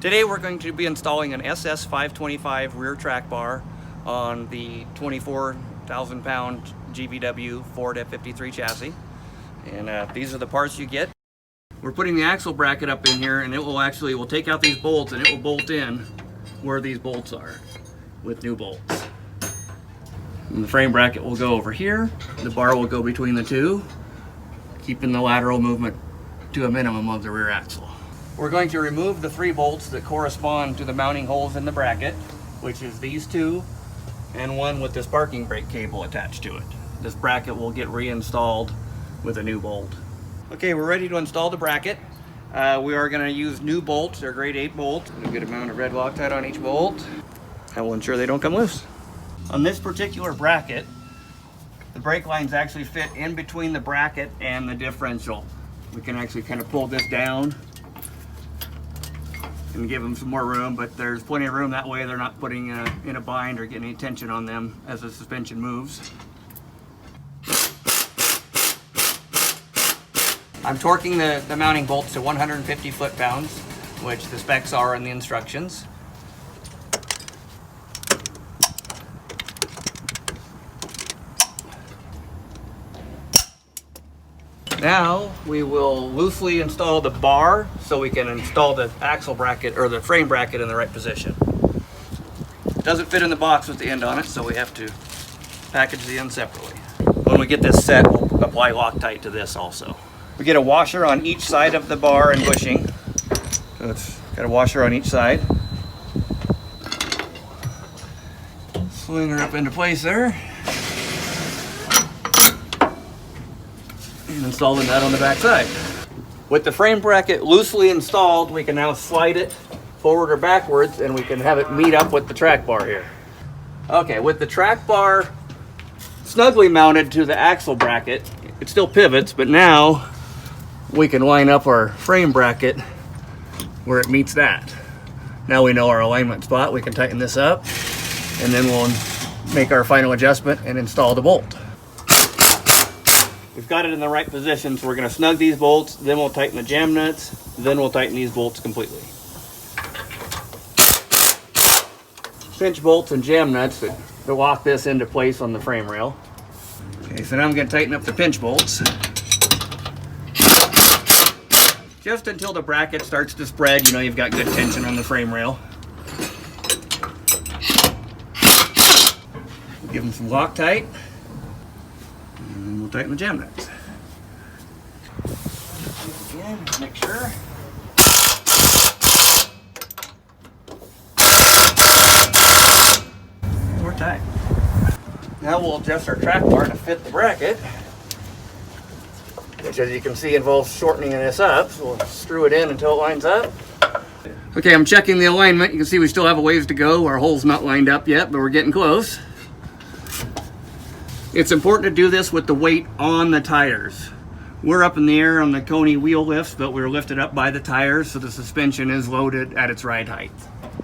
Today we're going to be installing an SS525 rear track bar on the 24,000 pound GVW Ford F53 chassis. And these are the parts you get. We're putting the axle bracket up in here, and we'll take out these bolts and it will bolt in where these bolts are with new bolts. And the frame bracket will go over here. The bar will go between the two, keeping the lateral movement to a minimum of the rear axle. We're going to remove the 3 bolts that correspond to the mounting holes in the bracket, which is these 2 and one with this parking brake cable attached to it. This bracket will get reinstalled with a new bolt. Okay, we're ready to install the bracket. We are going to use new bolts. They're grade 8 bolts. A good amount of red Loctite on each bolt. That will ensure they don't come loose. On this particular bracket, the brake lines actually fit in between the bracket and the differential. We can actually kind of pull this down and give them some more room, but there's plenty of room that way they're not putting in a bind or getting any tension on them as the suspension moves. I'm torquing the mounting bolts to 150 foot-pounds, which the specs are in the instructions. Now we will loosely install the bar so we can install the axle bracket or the frame bracket in the right position. It doesn't fit in the box with the end on it, so we have to package the end separately. When we get this set, we'll apply Loctite to this also. We get a washer on each side of the bar and bushing. So it's got a washer on each side. Swing her up into place there. And install the nut on the back side. With the frame bracket loosely installed, we can now slide it forward or backwards and we can have it meet up with the track bar here. Okay, with the track bar snugly mounted to the axle bracket, it still pivots, but now we can line up our frame bracket where it meets that. Now we know our alignment spot. We can tighten this up and then we'll make our final adjustment and install the bolt. We've got it in the right position, so we're going to snug these bolts, then we'll tighten the jam nuts, then we'll tighten these bolts completely. Pinch bolts and jam nuts that lock this into place on the frame rail. Okay, so now I'm going to tighten up the pinch bolts. Just until the bracket starts to spread, you know you've got good tension on the frame rail. Give them some Loctite. And then we'll tighten the jam nuts. Again, make sure. And we're tight. Now we'll adjust our track bar to fit the bracket, which as you can see involves shortening this up. So we'll screw it in until it lines up. Okay, I'm checking the alignment. You can see we still have a ways to go. Our hole's not lined up yet, but we're getting close. It's important to do this with the weight on the tires. We're up in the air on the Coney wheel lifts, but we're lifted up by the tires, so the suspension is loaded at its ride height.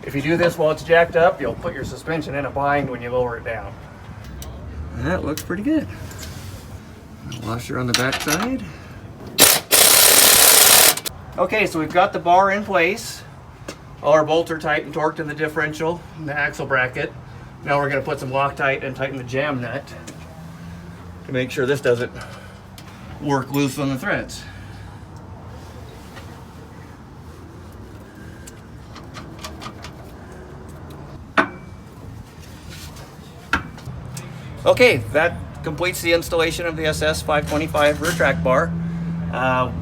If you do this while it's jacked up, you'll put your suspension in a bind when you lower it down. That looks pretty good. Washer on the back side. Okay, so we've got the bar in place. All our bolts are tight and torqued in the differential and the axle bracket. Now we're going to put some Loctite and tighten the jam nut to make sure this doesn't work loose on the threads. Okay, that completes the installation of the SS525 rear track bar.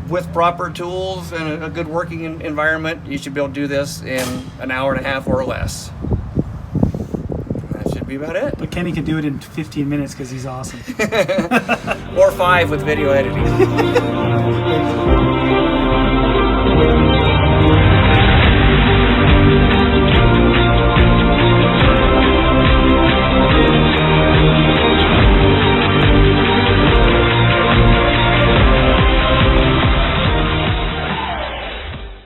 With proper tools and a good working environment, you should be able to do this in an hour and a half or less. That should be about it. But Kenny could do it in 15 minutes because he's awesome. Or 5 with video editing.